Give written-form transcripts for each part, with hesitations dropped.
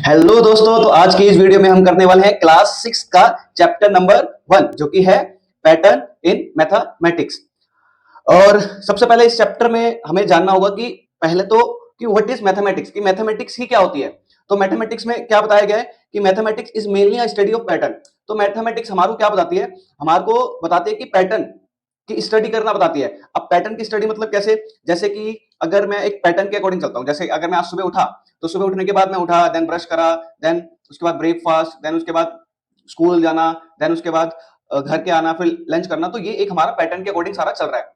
Hello दोस्तों, तो आज की इस वीडियो में हम करने वाले हैं क्लास 6 का चैप्टर नंबर 1 जो कि है पैटर्न इन मैथमेटिक्स। और सबसे पहले इस चैप्टर में हमें जानना होगा कि पहले तो कि व्हाट इज मैथमेटिक्स, कि मैथमेटिक्स ही क्या होती है। तो मैथमेटिक्स में क्या बताया गया है कि mathematics is mainly a study of pattern. तो मैथमेटिक्स हमारे को क्या बताती है, हमारे को बताती है कि पैटर्न की स्टडी करना बताती है। अब पैटर्न की स्टडी मतलब कैसे, जैसे कि अगर मैं एक पैटर्न के अकॉर्डिंग चलता हूं, जैसे अगर मैं आज सुबह उठा तो सुबह उठने के बाद मैं उठा, देन ब्रश करा, देन उसके बाद ब्रेकफास्ट, देन उसके बाद स्कूल जाना, देन उसके बाद घर के आना, फिर लंच करना। तो ये एक हमारा पैटर्न के अकॉर्डिंग सारा चल रहा है।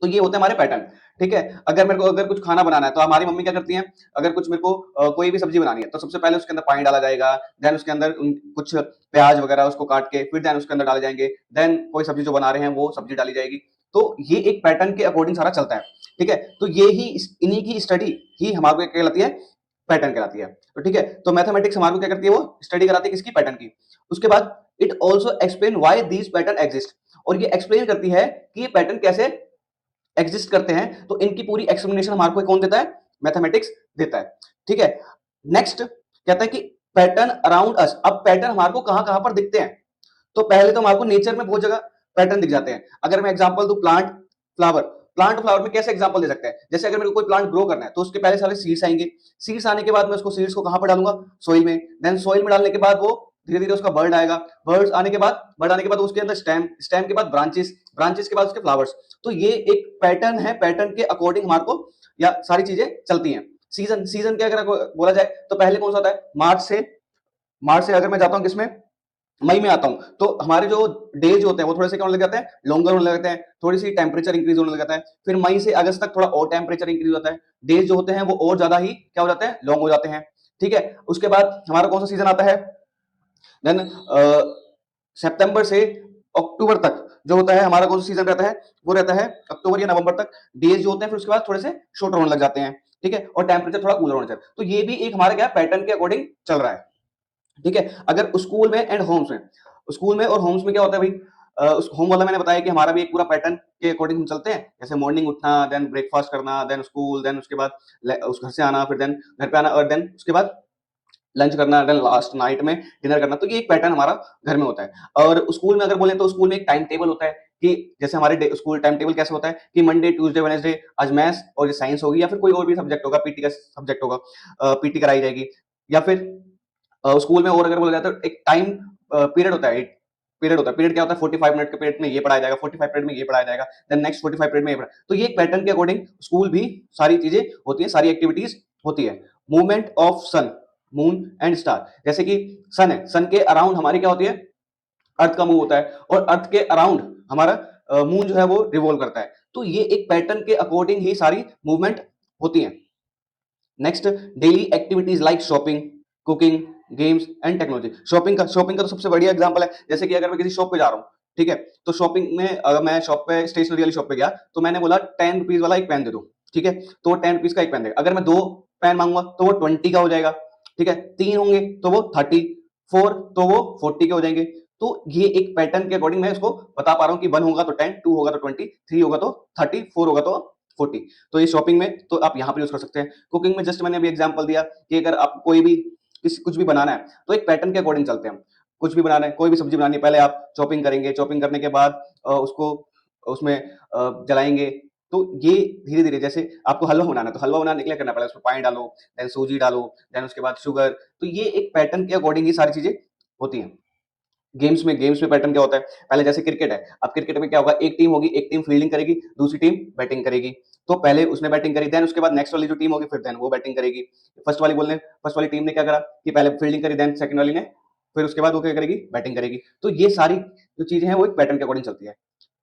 तो ये होते हैं हमारे पैटर्न। ठीक है, अगर मेरे को अगर कुछ खाना बनाना है तो हमारी मम्मी क्या करती हैं, अगर कुछ मेरे को कोई भी सब्जी बनानी है तो सबसे पहले उसके अंदर पानी डाला जाएगा, देन उसके अंदर कुछ प्याज वगैरह उसको काट के फिर देन उसके अंदर डाले जाएंगे, देन कोई सब्जी जो बना रहे हैं वो सब्जी डाली जाएगी। तो ये एक पैटर्न के अकॉर्डिंग सारा चलता है। ठीक है, तो ये ही इन्हीं की स्टडी ही हमारे को क्या कहलाती है, पैटर्न कहलाती है। तो ठीक है, तो मैथमेटिक्स हमारे को क्या करती है, वो स्टडी कराती है किसकी, पैटर्न की। उसके बाद it also explain why these pattern exist, और ये एक्सप्लेन करती है कि ये पैटर्न कैसे एग्जिस्ट करते हैं। तो इनकी पूरी एक्सप्लेनेशन हमारे को कौन देता है, मैथमेटिक्स देता है। ठीक है, नेक्स्ट कहता है कि पैटर्न अराउंड अस। अब पैटर्न हमारे को कहां कहां पर दिखते हैं, तो पहले तो हमारे को नेचर में बहुत जगह पैटर्न दिख जाते हैं। अगर मैं एग्जांपल दूं, प्लांट फ्लावर, प्लांट फ्लावर में कैसे एग्जांपल दे सकते हैं, जैसे अगर मेरे को कोई प्लांट ग्रो करना है तो उसके पहले सारे सीड्स आएंगे। सीड्स आने के बाद मैं उसको सीड्स को कहां पर डालूंगा, सोइल में। देन सोइल में डालने के बाद वो धीरे धीरे उसका बर्ड आएगा, बर्ड्स आने के बाद, बर्ड आने के बाद उसके अंदर स्टेम, स्टेम के बाद ब्रांचेस, ब्रांचेस के बाद उसके फ्लावर्स। तो ये एक पैटर्न है, पैटर्न के अकॉर्डिंग हमारे को या सारी चीजें चलती हैं। सीजन, सीजन के अगर बोला जाए तो पहले कौन सा होता है, मार्च से, मार्च से अगर मैं जाता हूं किसमें, मई में आता हूं, तो हमारे जो डेज होते हैं वो थोड़े से क्या होने लग जाते हैं, लॉन्गर होने लगते हैं, थोड़ी सी टेम्परेचर इंक्रीज होने लग जाता है। फिर मई से अगस्त तक थोड़ा और टेम्परेचर इंक्रीज होता है, डेज जो होते हैं वो और ज्यादा ही क्या हो जाते हैं, लॉन्ग हो जाते हैं। ठीक है, उसके बाद हमारा कौन सा सीजन आता है, देन सितंबर से अक्टूबर तक जो होता है हमारा कौन सा सीजन रहता है, वो रहता है अक्टूबर या नवंबर तक। डेज जो होते हैं फिर उसके बाद थोड़े से शॉर्टर होने लग जाते हैं। ठीक है, और टेम्परेचर थोड़ा कूलर होना चाहिए। तो ये भी एक हमारे क्या पैटर्न के अकॉर्डिंग चल रहा है। ठीक है, अगर स्कूल में एंड होम्स में, स्कूल में और होम्स में क्या होता है भाई, उस होम वाला मैंने बताया कि हमारा भी एक पूरा पैटर्न के अकॉर्डिंग हम चलते हैं। जैसे मॉर्निंग उठना, देन ब्रेकफास्ट करना, देन स्कूल, देन उसके बाद उस घर से आना, फिर देन घर पे आना, और देन उसके बाद लंच करना, देन लास्ट नाइट में डिनर करना। तो ये एक पैटर्न हमारा घर में होता है। और स्कूल में अगर बोले तो स्कूल में एक टाइम टेबल होता है कि जैसे हमारे स्कूल टाइम टेबल कैसे होता है कि मंडे ट्यूसडे वेडनेसडे आज मैथ्स और साइंस होगी, या फिर कोई और भी सब्जेक्ट होगा, पीटी का सब्जेक्ट होगा, पीटी कराई जाएगी। या फिर स्कूल में और अगर बोला जाए तो एक टाइम पीरियड होता है, एक पीरियड होता है। पीरियड क्या होता है, 45 मिनट के पीरियड में ये पढ़ाया जाएगा, 45 पीरियड में ये पढ़ाया जाएगा, देन नेक्स्ट 45 पीरियड में ये पढ़ाया। तो ये एक पैटर्न के अकॉर्डिंग स्कूल भी सारी चीजें होती है, सारी एक्टिविटीज होती है। Movement of sun, moon and star, जैसे कि सन है, सन के अराउंड हमारी क्या होती है, अर्थ का मूव होता है, और अर्थ के अराउंड हमारा मून जो है वो रिवॉल्व करता है। तो ये एक पैटर्न के अकॉर्डिंग ही सारी मूवमेंट होती है। Next, daily activities like shopping, cooking, games and technology. Shopping का तो सबसे बढ़िया एग्जांपल है, जैसे कि अगर मैं किसी शॉप पे जा रहा हूँ, ठीक है, तो शॉपिंग में अगर मैं शॉप पे स्टेशनरी वाली शॉप पे गया तो मैंने बोला 10 रुपीज वाला एक पेन दे दो। ठीक है, तो वो 10 रुपीज का एक पेन देगा। अगर मैं दो पेन मांगूंगा तो वो 20 का हो जाएगा। ठीक है, तीन होंगे तो वो 30, फोर तो वो 40 के हो जाएंगे। तो ये एक पैटर्न के अकॉर्डिंग मैं उसको बता पा रहा हूँ कि 1 होगा तो 10, 2 होगा तो 20, 3 होगा तो 30, 4 होगा तो 40। तो ये शॉपिंग में तो आप यहाँ पर यूज कर सकते हैं। कुकिंग में जस्ट मैंने अभी एग्जांपल दिया कि अगर आप कोई भी कुछ भी बनाना है तो एक पैटर्न के अकॉर्डिंग चलते हैं हम। कुछ भी बनाना है, कोई भी सब्जी बनानी है, पहले आप चॉपिंग करेंगे, चॉपिंग करने के बाद उसको उसमें जलाएंगे। तो ये धीरे धीरे, जैसे आपको हलवा बनाना है तो हलवा बनाने के लिए करना पड़ेगा, उसमें पानी डालो, देन सूजी डालो, देन उसके बाद शुगर। तो ये एक पैटर्न के अकॉर्डिंग ही सारी चीजें होती हैं। गेम्स में पैटर्न क्या होता है, पहले जैसे क्रिकेट है, अब क्रिकेट में क्या होगा, एक टीम होगी, एक टीम फील्डिंग करेगी, दूसरी टीम बैटिंग करेगी। तो पहले उसने बैटिंग करी, देन उसके बाद नेक्स्ट वाली जो टीम होगी फिर देन वो बैटिंग करेगी। फर्स्ट वाली टीम ने क्या करा कि पहले फील्डिंग करी, देन सेकंड वाली ने, फिर उसके बाद वो क्या करेगी, बैटिंग करेगी। तो ये सारी जो चीजें हैं वो एक पैटर्न के अकॉर्डिंग चलती है।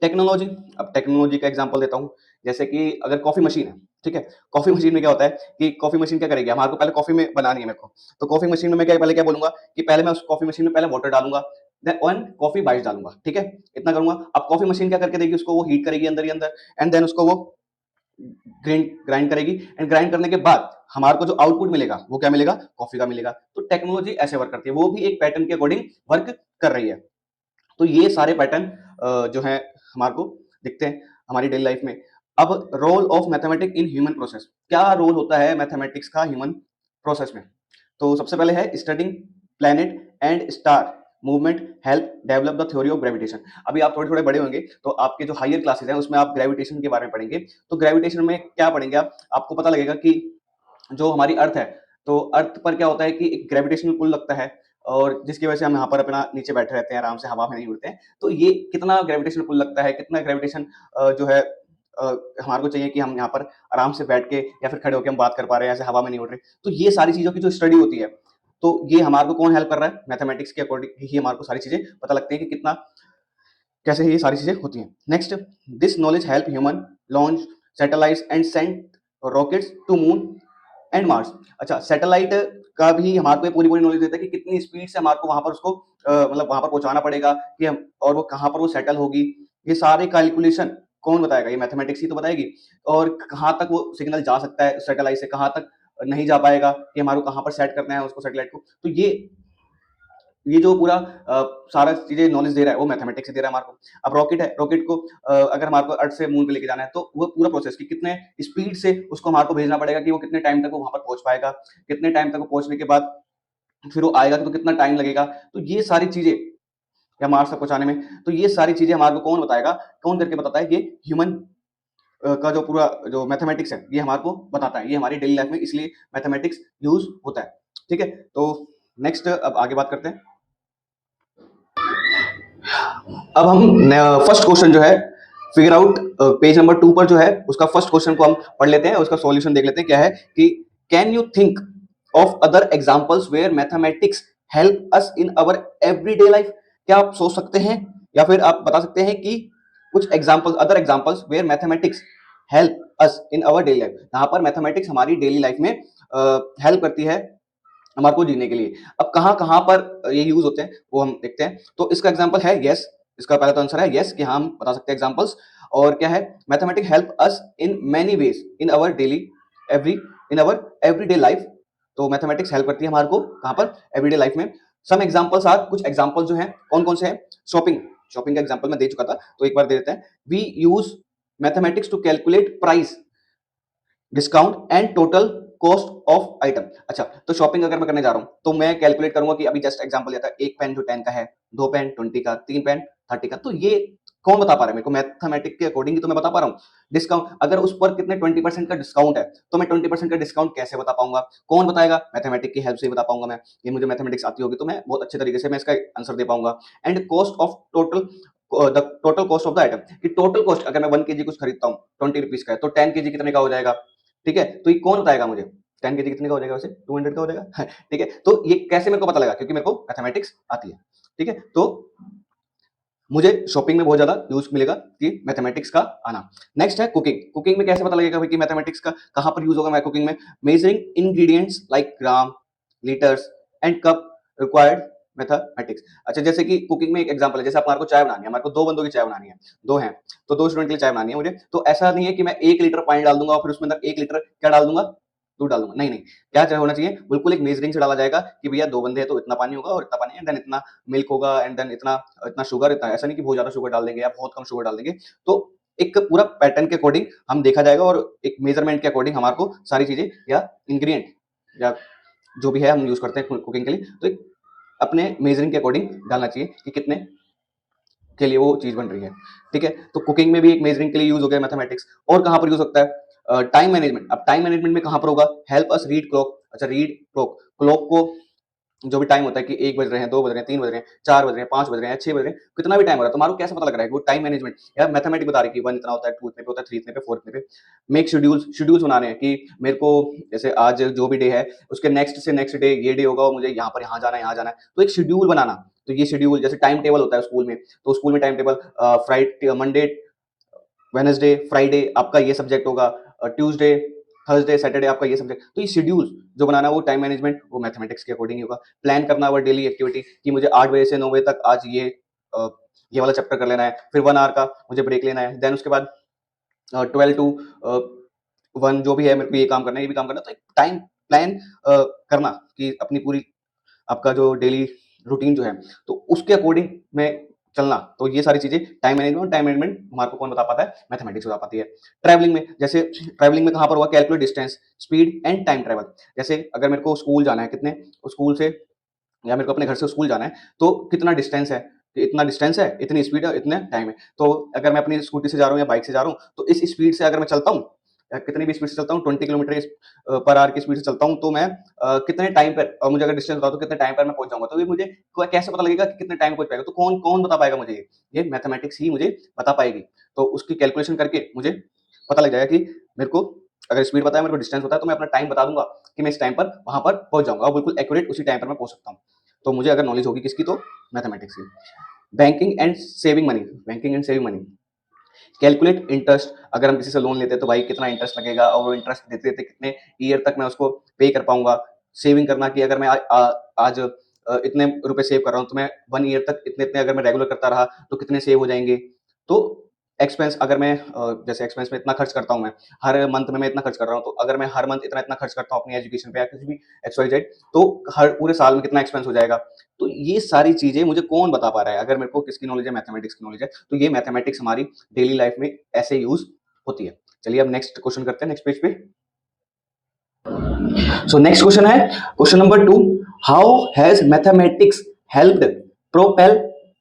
टेक्नोलॉजी, अब टेक्नोलॉजी का एग्जांपल देता हूं। जैसे कि अगर कॉफी मशीन है, ठीक है, कॉफी मशीन में क्या होता है कि कॉफी मशीन क्या करेगी, हमारे को पहले कॉफी में बनानी है मेरे को, तो कॉफी मशीन में मैं क्या पहले क्या बोलूंगा कि पहले मैं उस कॉफी मशीन में पहले वाटर डालूंगा, देन वन कॉफी बाइट्स डालूंगा। ठीक है, इतना करूंगा। अब कॉफी मशीन क्या करके देगी, उसको वो हीट करेगी अंदर ही अंदर, एंड देन उसको वो ग्राइंड ग्राइंड करेगी, एंड ग्राइंड करने के बाद हमारे को जो आउटपुट मिलेगा वो क्या मिलेगा, कॉफी का मिलेगा। तो टेक्नोलॉजी ऐसे वर्क करती है, वो भी एक पैटर्न के अकॉर्डिंग वर्क कर रही है। तो ये सारे पैटर्न जो है हमारे को दिखते हैं हमारी डेली लाइफ में। अब role of mathematics in human process, क्या रोल होता है मैथमेटिक्स का ह्यूमन प्रोसेस में। तो सबसे पहले है studying planet and star movement help develop the theory of gravitation. अभी आप थोड़े थोड़े बड़े होंगे तो आपके जो हायर क्लासेस हैं उसमें आप ग्रेविटेशन के बारे में पढ़ेंगे। तो ग्रेविटेशन में क्या पढ़ेंगे आप, आपको पता लगेगा कि जो हमारी अर्थ है, तो अर्थ पर क्या होता है कि एक ग्रेविटेशनल पुल लगता है और जिसकी वजह से हम यहाँ पर अपना नीचे बैठे रहते हैं, आराम से हवा में नहीं उड़ते हैं। तो ये कितना ग्रेविटेशनल पुल लगता है, कितना ग्रेविटेशन जो है हमारे को चाहिए कि हम यहाँ पर आराम से बैठ के या फिर खड़े होकर हम बात कर पा रहे हैं, ऐसे हवा में नहीं उड़ रहे। तो ये सारी चीजों की जो स्टडी होती है, तो ये हमारे को कौन हेल्प कर रहा है, मैथमेटिक्स के अकॉर्डिंग ही हमारे को सारी चीजें पता लगती है कि कितना कैसे ये सारी चीजें होती हैं। Next, this knowledge help human launch satellites and send rockets to moon and Mars. अच्छा, सैटेलाइट का भी हमारे को ये पूरी पूरी नॉलेज देता है कि कितनी स्पीड से हमारे को वहां पर उसको मतलब वहां पर पहुंचाना पड़ेगा कि हम, और वो कहाँ पर वो सेटल होगी, ये सारे कैलकुलेशन कौन बताएगा, ये मैथमेटिक्स ही तो बताएगी। और कहाँ तक वो सिग्नल जा सकता है सैटेलाइट से, कहाँ तक नहीं जा पाएगा, कि हमारे को कहाँ पर सेट करना है उसको सैटेलाइट को। तो ये जो पूरा सारा चीजें नॉलेज दे रहा है वो मैथमेटिक्स से दे रहा है हमारे को। अब रॉकेट है, रॉकेट को अगर हमारे को अर्थ से मून पे लेके जाना है, तो वो पूरा प्रोसेस कि कितने स्पीड से उसको हमारे को भेजना पड़ेगा, कि वो कितने टाइम तक वो वहां पर पहुंच पाएगा, कितने टाइम तक वो पहुंचने के बाद फिर वो आएगा तो कितना टाइम लगेगा। तो ये सारी चीजें या मार्स तक पहुंचाने में, तो ये सारी चीजें हमारे को कौन बताएगा, कौन करके बताता है, ये ह्यूमन का जो पूरा जो मैथमेटिक्स है ये हमारे को बताता है। ये हमारी डेली लाइफ में इसलिए मैथमेटिक्स यूज होता है। ठीक है, तो नेक्स्ट अब आगे बात करते हैं। अब हम फर्स्ट क्वेश्चन जो है फिगर आउट, पेज नंबर 2 पर जो है उसका फर्स्ट क्वेश्चन को हम पढ़ लेते हैं, उसका सॉल्यूशन देख लेते हैं क्या है कि can you think of other examples where mathematics help us in our everyday life. क्या आप सोच सकते हैं या फिर आप बता सकते हैं कि कुछ examples, other examples where mathematics help us in our daily life, यहाँ पर मैथमेटिक्स हमारी डेली लाइफ में हेल्प करती है हमारे को जीने के लिए। अब कहाँ कहाँ पर ये यूज होते हैं वो हम देखते हैं। तो इसका एग्जांपल है यस, इसका पहला तो आंसर है यस कि हाँ हम बता सकते हैं एग्जांपल्स। और क्या है, mathematics help us in many ways in our daily every in our everyday life. तो मैथमेटिक्स हेल्प करती है हमारे को कहाँ पर, एवरीडे लाइफ में। सम एग्जांपल्स आर, कुछ एग्जांपल जो हैं कौन कौन से हैं, शॉपिंग, शॉपिंग का एग्जांपल मैं दे चुका था तो एक बार दे देते हैं। We use mathematics to calculate price discount and total cost of item. अच्छा, तो शॉपिंग अगर मैं करने जा रहा हूं तो मैं कैलकुलेट करूंगा कि अभी जस्ट एग्जांपल लिया था, एक पेन जो 10 का है, दो पेन 20 का, तीन पेन 30 का। तो ये कौन बता पा रहा है मेरे को, मैथमेटिक के अकॉर्डिंग ही तो मैं बता पा रहा हूँ। डिस्काउंट, अगर उस पर कितने 20% का डिस्काउंट है तो मैं 20% का डिस्काउंट कैसे बता पाऊंगा, कौन बताएगा, मैथमेटिक की हेल्प से ही बता पाऊंगा मैं। ये मुझे मैथमेटिक्स आती होगी तो मैं बहुत अच्छे तरीके से मैं इसका आंसर दे पाऊंगा। And cost of total, the total cost of the item, कि टोटल कॉस्ट अगर मैं 1 kg कुछ खरीदता हूँ 20 रुपीज का है तो 10 kg कितने का हो जाएगा। ठीक है, तो ये कौन बताएगा मुझे, 10 kg कितने का हो जाएगा, वैसे 200 का हो जाएगा। ठीक है, तो ये कैसे मेरे को पता लगा, क्योंकि मेरे को मैथमेटिक्स आती है। ठीक है, तो मुझे शॉपिंग में बहुत ज्यादा यूज मिलेगा कि मैथमेटिक्स का आना। नेक्स्ट है कुकिंग, कुकिंग में कैसे पता लगेगा भाई कि मैथमेटिक्स का कहां पर यूज होगा मैं कुकिंग में। Measuring ingredients like gram, litres and cup required mathematics. अच्छा, जैसे कि कुकिंग में एक एग्जांपल है, जैसे हमारे को चाय बनानी है, हमारे को दो बंदों की चाय बनानी है, दो हैं तो दो स्टूडेंट के लिए चाय बनानी है मुझे, तो ऐसा नहीं है कि मैं 1 लीटर पानी डाल दूंगा और फिर उसमें अंदर 1 लीटर क्या डाल दूंगा, दूध डाल दूंगा। नहीं नहीं, क्या चाय होना चाहिए, बिल्कुल एक मेजरिंग से डाला जाएगा कि भैया दो बंदे हैं तो इतना पानी होगा और इतना पानी, एंड देन इतना मिल्क होगा, एंड देन इतना इतना शुगर, इतना, ऐसा नहीं कि बहुत ज्यादा शुगर डाल देंगे या बहुत कम शुगर डाल देंगे। तो एक पूरा पैटर्न के अकॉर्डिंग हम देखा जाएगा और एक मेजरमेंट के अकॉर्डिंग हमारे को सारी चीजें या इंग्रेडिएंट या जो भी है हम यूज करते हैं कुकिंग के लिए, तो एक अपने मेजरिंग के अकॉर्डिंग डालना चाहिए कि कितने के लिए वो चीज बन रही है। ठीक है, तो कुकिंग में भी एक मेजरिंग के लिए यूज हो गया मैथमेटिक्स। और कहां पर यूज होता है, टाइम मैनेजमेंट। अब टाइम मैनेजमेंट में कहां पर होगा, हेल्प अस रीड क्लॉक। अच्छा, रीड क्लॉक, क्लॉक को जो भी टाइम होता है कि 1 बज रहे हैं, 2 बज रहे हैं, 3 बज रहे हैं, 4 बज रहे हैं, 5 बज रहे हैं, 6 बज रहे हैं, कितना भी टाइम हो रहा है, तुम्हारे को कैसे पता लग रहा है, वो टाइम मैनेजमेंट या मैथमेटिक्स बता रही है कि 1 इतना होता है, 2 इतने पे होता है, 3 इतने पे, 4 इतने पे। मेक शेड्यूल्स, शेड्यूल्स बनाने हैं कि मेरे को जैसे आज जो भी डे है उसके नेक्स्ट से नेक्स्ट डे ये डे होगा और मुझे यहाँ पर यहाँ जाना है, यहाँ जाना है, तो एक शेड्यूल बनाना। तो ये शेड्यूल जैसे टाइम टेबल होता है स्कूल में, तो स्कूल में time table, Friday, Monday, Wednesday, Friday आपका ये सब्जेक्ट होगा, ट्यूसडे, थर्सडे, सैटरडे आपका ये सब्जेक्ट। तो ये शेड्यूल जो बनाना वो टाइम मैनेजमेंट वो मैथमेटिक्स के अकॉर्डिंग ही होगा। प्लान करना और डेली एक्टिविटी कि मुझे 8 बजे से 9 बजे तक आज ये वाला चैप्टर कर लेना है, फिर 1 आवर का मुझे ब्रेक लेना है, देन उसके बाद 12 टू 1 जो भी है मेरे को ये काम करना है, ये भी काम करना है। तो एक टाइम प्लान करना कि अपनी पूरी आपका जो डेली रूटीन जो है तो उसके अकॉर्डिंग मैं चलना, तो ये सारी चीजें टाइम मैनेजमेंट हमारे को कौन बता पाता है? मैथमेटिक्स बता पाती है। ट्रैवलिंग में, जैसे ट्रैवलिंग में कहां पर हुआ? Calculate distance, speed and time travel. जैसे अगर मेरे को स्कूल जाना है, कितने स्कूल से या मेरे को अपने घर से स्कूल जाना है, तो कितना डिस्टेंस है, इतना डिस्टेंस है, इतनी स्पीड है, इतना टाइम है। तो अगर मैं अपनी स्कूटी से जा रहा हूँ या बाइक से जा रहा हूँ, तो इस स्पीड से अगर मैं चलता हूँ, कितनी भी स्पीड से चलता हूँ, 20 किलोमीटर पर आवर की स्पीड से चलता हूँ, तो मैं कितने टाइम पर, और मुझे अगर डिस्टेंस बताओ तो कितने टाइम पर मैं पहुंच जाऊंगा। तो ये मुझे कैसे पता लगेगा कि कितने टाइम पहुंच पाएगा? तो कौन कौन बता पाएगा मुझे? ये मैथमेटिक्स ही मुझे बता पाएगी। तो उसकी कैलकुलेशन करके मुझे पता लग जाएगा कि मेरे को अगर स्पीड पता है, मेरे को डिस्टेंस पता है, तो मैं अपना टाइम बता दूंगा कि मैं इस टाइम पर वहां पर पहुंच जाऊंगा, और बिल्कुल एक्यूरेट उसी टाइम पर मैं पहुंच सकता हूँ। तो मुझे अगर नॉलेज होगी किसकी, तो मैथमेटिक्स की। Banking and saving money, banking and saving money, calculate interest. अगर हम किसी से लोन लेते हैं तो भाई कितना इंटरेस्ट लगेगा, और वो इंटरेस्ट देते देते कितने ईयर तक मैं उसको पे कर पाऊंगा। सेविंग करना कि अगर मैं आज इतने रुपए सेव कर रहा हूँ, तो मैं 1 ईयर तक इतने इतने अगर मैं रेगुलर करता रहा तो कितने सेव हो जाएंगे। तो एक्सपेंस, अगर मैं जैसे एक्सपेंस में इतना खर्च करता हूँ, मैं हर मंथ में मैं इतना खर्च कर रहा हूँ, तो अगर मैं हर मंथ इतना इतना खर्च करता हूँ अपनी एजुकेशन पे या कुछ भी एक्स वाई जेड, तो हर पूरे साल में कितना एक्सपेंस हो जाएगा। तो ये सारी चीजें मुझे कौन बता पा रहा है? अगर मेरे को किसकी नॉलेज है? मैथमेटिक्स की नॉलेज है। तो ये मैथमेटिक्स हमारी डेली लाइफ में ऐसे यूज होती है। चलिए अब नेक्स्ट क्वेश्चन करते हैं, नेक्स्ट पेज पे। सो नेक्स्ट क्वेश्चन है question number 2, how has mathematics helped propel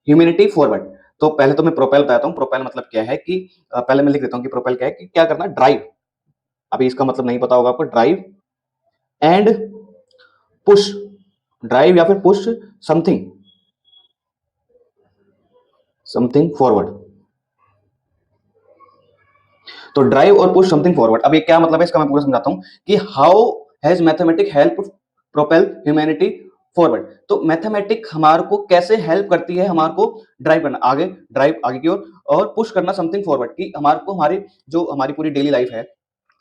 humanity forward. तो पहले तो मैं प्रोपेल बताता हूँ। प्रोपेल मतलब क्या है कि पहले मैं लिख देता हूँ कि प्रोपेल क्या है, कि क्या करना, ड्राइव। अभी इसका मतलब नहीं पता होगा आपको, ड्राइव एंड पुश, ड्राइव या फिर पुश समथिंग, समथिंग फॉरवर्ड। तो ड्राइव और पुश समथिंग फॉरवर्ड, अब ये क्या मतलब है इसका मैं पूरा समझाता हूं कि how has mathematic help propel humanity forward. तो मैथमेटिक हमारे को कैसे हेल्प करती है, हमारे को ड्राइव करना आगे, ड्राइव आगे की ओर, और पुश करना समथिंग फॉरवर्ड, कि हमारे को हमारी जो हमारी पूरी डेली लाइफ है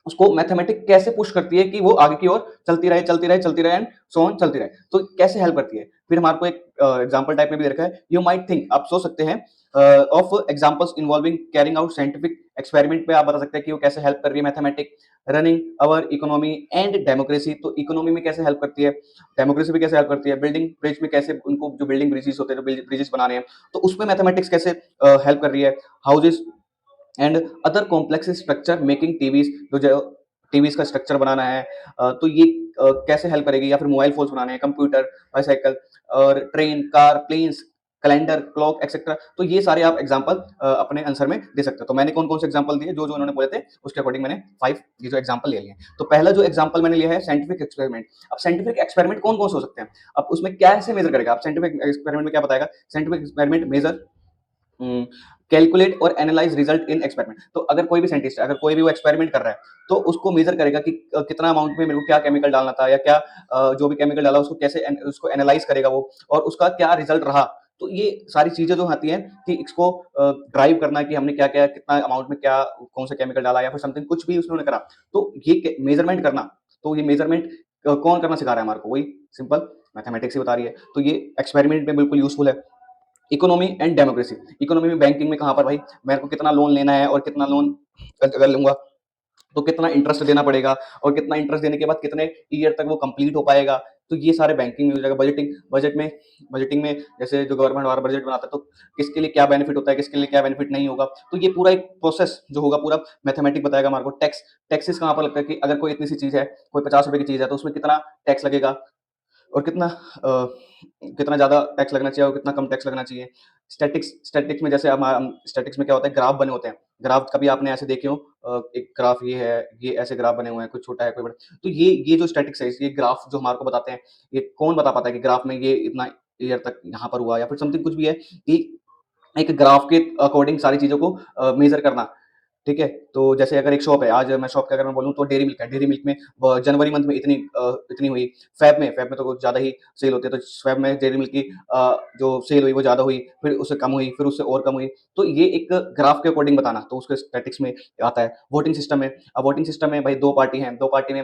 उसको मैथमेटिक कैसे पुश करती है कि वो आगे की ओर चलती रहे, चलती रहे, चलती रहे, एंड सो ऑन चलती रहे। तो कैसे हेल्प करती है? फिर हमारे को एक एग्जांपल टाइप में भी दे रखा है, यू माइट थिंक, आप सोच सकते हैं, of examples involving carrying out scientific experiment पे आप बता सकते हैं कि वो कैसे हेल्प कर रही है mathematic, running our economy and democracy. तो इकोनॉमी में कैसे हेल्प करती है, डेमोक्रेसी में कैसे हेल्प करती है, बिल्डिंग ब्रिज में कैसे, उनको जो बिल्डिंग ब्रिजेस होते हैं, जो ब्रिजेस बना रहे हैं, तो उसमें मैथमेटिक्स कैसे हेल्प कर रही है, houses and other complex structure making TVs, जो टीवीज का स्ट्रक्चर बनाना है, तो ये कैसे हेल्प करेगी, या फिर मोबाइल फोन्स बनाने हैं, कंप्यूटर, बाईसाइकिल और train, car, planes, calendar, clock etcetera. तो ये सारे आप एग्जांपल अपने आंसर में दे सकते हो। तो मैंने कौन कौन से एग्जांपल दिए, जो जो उन्होंने बोले थे उसके अकॉर्डिंग मैंने 5 ये जो एग्जांपल ले लिए। तो पहला जो एग्जांपल मैंने लिया है साइंटिफिक एक्सपेरिमेंट। अब साइंटिफिक एक्सपेरिमेंट कौन कौन से हो सकते हैं? अब उसमें क्या ऐसे मेजर करेगा? आप साइंटिफिक एक्सपेरिमेंट में क्या बताएगा? साइंटिफिक एक्सपेरिमेंट मेजर, कैलकुलेट और एनालाइज रिजल्ट इन एक्सपेरिमेंट। तो अगर कोई भी साइंटिस्ट है, अगर कोई भी वो एक्सपेरिमेंट कर रहा है, तो उसको मेजर करेगा कि कितना अमाउंट में मेरे को क्या केमिकल डालना था, या क्या जो भी केमिकल डाला उसको कैसे उसको एनालाइज करेगा वो, और उसका क्या रिजल्ट रहा। तो ये सारी चीजें जो आती हैं कि इसको ड्राइव करना, कि हमने क्या क्या कितना अमाउंट में क्या कौन सा केमिकल डाला, या फिर समथिंग कुछ भी उसने करा, तो ये मेजरमेंट करना। तो ये मेजरमेंट कौन करना सिखा रहा है हमारे को? वही सिंपल मैथमेटिक्स ही बता रही है। तो ये एक्सपेरिमेंट में बिल्कुल यूजफुल है। इकोनॉमी एंड डेमोक्रेसी, इकोनॉमी में बैंकिंग में कहां पर भाई मेरे को कितना लोन लेना है, और कितना लोन अगर लूंगा तो कितना इंटरेस्ट देना पड़ेगा, और कितना इंटरेस्ट देने के बाद कितने ईयर तक वो कंप्लीट हो पाएगा। तो ये सारे बैंकिंग में हो जाएगा। बजटिंग, बजटिंग में जैसे जो गवर्नमेंट हमारा बजट बनाता है, तो किसके लिए क्या बेनिफिट होता है, किसके लिए क्या बेनिफिट नहीं होगा। तो ये पूरा एक प्रोसेस जो होगा पूरा मैथमेटिक बताएगा हमारे को। टैक्स, टैक्सेस कहां पर लगता है कि अगर कोई इतनी सी चीज है, कोई 50 रुपए की चीज है, तो उसमें कितना टैक्स लगेगा, और कितना ज़्यादा टैक्स लगना चाहिए और कितना कम टैक्स लगना चाहिए। स्टैटिक्स में जैसे हम स्टैटिक्स में क्या होता है, ग्राफ बने होते हैं। ग्राफ कभी आपने ऐसे देखे हो, एक ग्राफ ये है, ये ऐसे ग्राफ बने हुए हैं, कोई छोटा है कोई बड़ा। तो ये जो स्टैटिक्स है, ये ग्राफ जो हमारे को बताते हैं, ये कौन बता पाता है कि ग्राफ में ये इतना ईयर तक यहाँ पर हुआ, या फिर समथिंग कुछ भी है कि एक ग्राफ के अकॉर्डिंग सारी चीज़ों को मेज़र करना। ठीक है? तो जैसे अगर एक शॉप है, आज मैं शॉप का अगर मैं बोलूँ तो डेयरी मिल्क है, डेयरी मिल्क में जनवरी मंथ में इतनी हुई, फेब में तो कुछ ज़्यादा ही सेल होती है, तो फेब में डेयरी मिल्क की जो सेल हुई वो ज़्यादा हुई, फिर उससे कम हुई, फिर उससे और कम हुई। तो ये एक ग्राफ के अकॉर्डिंग बताना, तो उसके स्टैटिक्स में आता है। वोटिंग सिस्टम है, अब वोटिंग सिस्टम में भाई 2 पार्टी हैं, 2 पार्टी में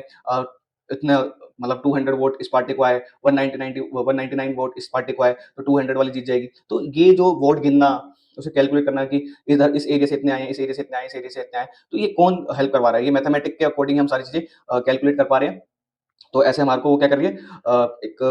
इतना मतलब 200 वोट इस पार्टी को आए, 199 वोट इस पार्टी को आए, तो 200 वाली जीत जाएगी। तो ये जो वोट गिनना, उसे कैलकुलेट करना कि इधर इस एरिया से इतने आए हैं, इस एरिया से इतने आए हैं, इस एरिया से इतने आए हैं। तो ये कौन हेल्प करवा रहा है? ये मैथमेटिक के अकॉर्डिंग हम सारी चीज़ें कैलकुलेट कर पा रहे हैं। तो ऐसे हमारे को वो क्या कर रही है, एक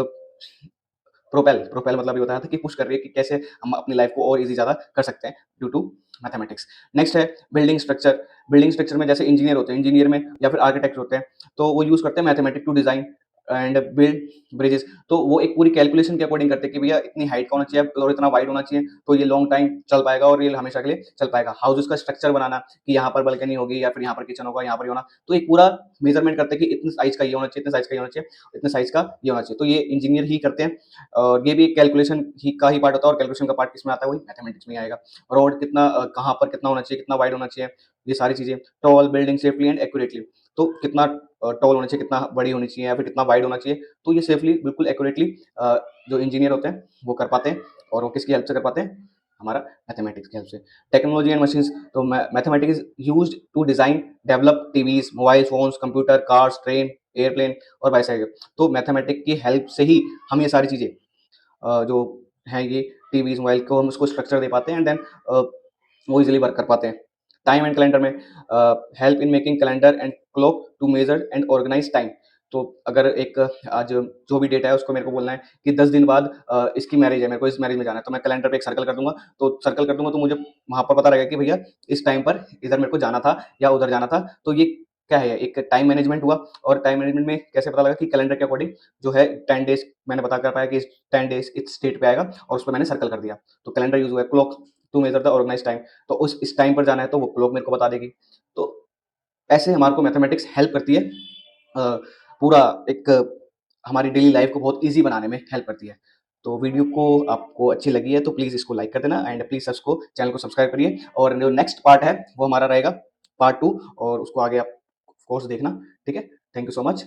प्रोपेल मतलब ये बताया था कि पुश कर रही है कि कैसे हम अपनी लाइफ को और इजी ज़्यादा कर सकते हैं ड्यू टू मैथमेटिक्स। नेक्स्ट है बिल्डिंग स्ट्रक्चर। बिल्डिंग स्ट्रक्चर में जैसे इंजीनियर होते हैं, इंजीनियर में या फिर आर्किटेक्ट होते हैं, तो वो यूज़ करते हैं mathematics to design and build bridges. तो वो एक पूरी कैलकुलेशन के अकॉर्डिंग करते हैं कि भैया इतनी हाइट का होना चाहिए और इतना वाइड होना चाहिए, तो ये लॉन्ग टाइम चल पाएगा और ये हमेशा के लिए चल पाएगा। हाउसेस का स्ट्रक्चर बनाना कि यहाँ पर बालकनी होगी या फिर यहाँ पर किचन होगा, यहाँ पर ये होना, तो एक पूरा मेजरमेंट करते हैं कि इतने साइज का ये होना चाहिए, इतने साइज का ये होना चाहिए, इतने साइज का ये होना चाहिए। तो ये इंजीनियर ही करते हैं और ये भी एक कैलकुलेशन ही का ही पार्ट होता है। और कैलकुलेशन का पार्ट किसमें आता है? वही मैथमेटिक्स में ही आएगा। रोड कितना कहाँ पर कितना होना चाहिए, कितना वाइड होना चाहिए, ये सारी चीजें। Tall building safely and accurately, तो कितना टॉल होना चाहिए, कितना बड़ी होनी चाहिए या फिर कितना वाइड होना चाहिए, तो ये सेफली बिल्कुल एक्यूरेटली जो इंजीनियर होते हैं वो कर पाते हैं। और वो किसकी हेल्प से कर पाते हैं? हमारा मैथमेटिक्स की हेल्प से। टेक्नोलॉजी एंड मशीन्स, तो mathematics is used to design develop TVs, mobile phones, computer, cars, train, airplane और बाईसाइकिल। तो मैथमेटिक की हेल्प से ही हम ये सारी चीजें जो हैं, ये टीवीज, मोबाइल को हम उसको स्ट्रक्चर दे पाते हैं एंड देन वो इजीली वर्क कर पाते हैं। टाइम एंड कैलेंडर में help in making calendar and clock to measure and organize time. तो अगर एक आज जो भी डेट है उसको मेरे को बोलना है कि 10 दिन बाद इसकी मैरिज है, मेरे को इस मैरिज में जाना है, तो मैं कैलेंडर पे एक सर्कल कर दूंगा। तो सर्कल कर दूंगा तो मुझे वहां पर पता रहेगा कि भैया इस टाइम पर इधर मेरे को जाना था या उधर जाना था। तो ये क्या है? एक टाइम मैनेजमेंट हुआ। और टाइम मैनेजमेंट में कैसे पता लगा? कि कैलेंडर के अकॉर्डिंग जो है 10 डेज मैंने बता कर पाया कि 10 डेज इस डेट पे आएगा और उस पर मैंने सर्कल कर दिया। तो कैलेंडर यूज हुआ है। Clock to measure the organize time, तो उस इस टाइम पर जाना है तो वो क्लॉक मेरे को बता देगी। तो ऐसे हमारे को मैथमेटिक्स हेल्प करती है पूरा एक हमारी डेली लाइफ को बहुत ईजी बनाने में हेल्प करती है। तो वीडियो को आपको अच्छी लगी है तो प्लीज़ इसको लाइक कर देना एंड प्लीज़ इसको चैनल को सब्सक्राइब करिए। और जो नेक्स्ट पार्ट है वो हमारा रहेगा पार्ट 2, और उसको आगे आप कोर्स देखना। ठीक है? Thank you so much.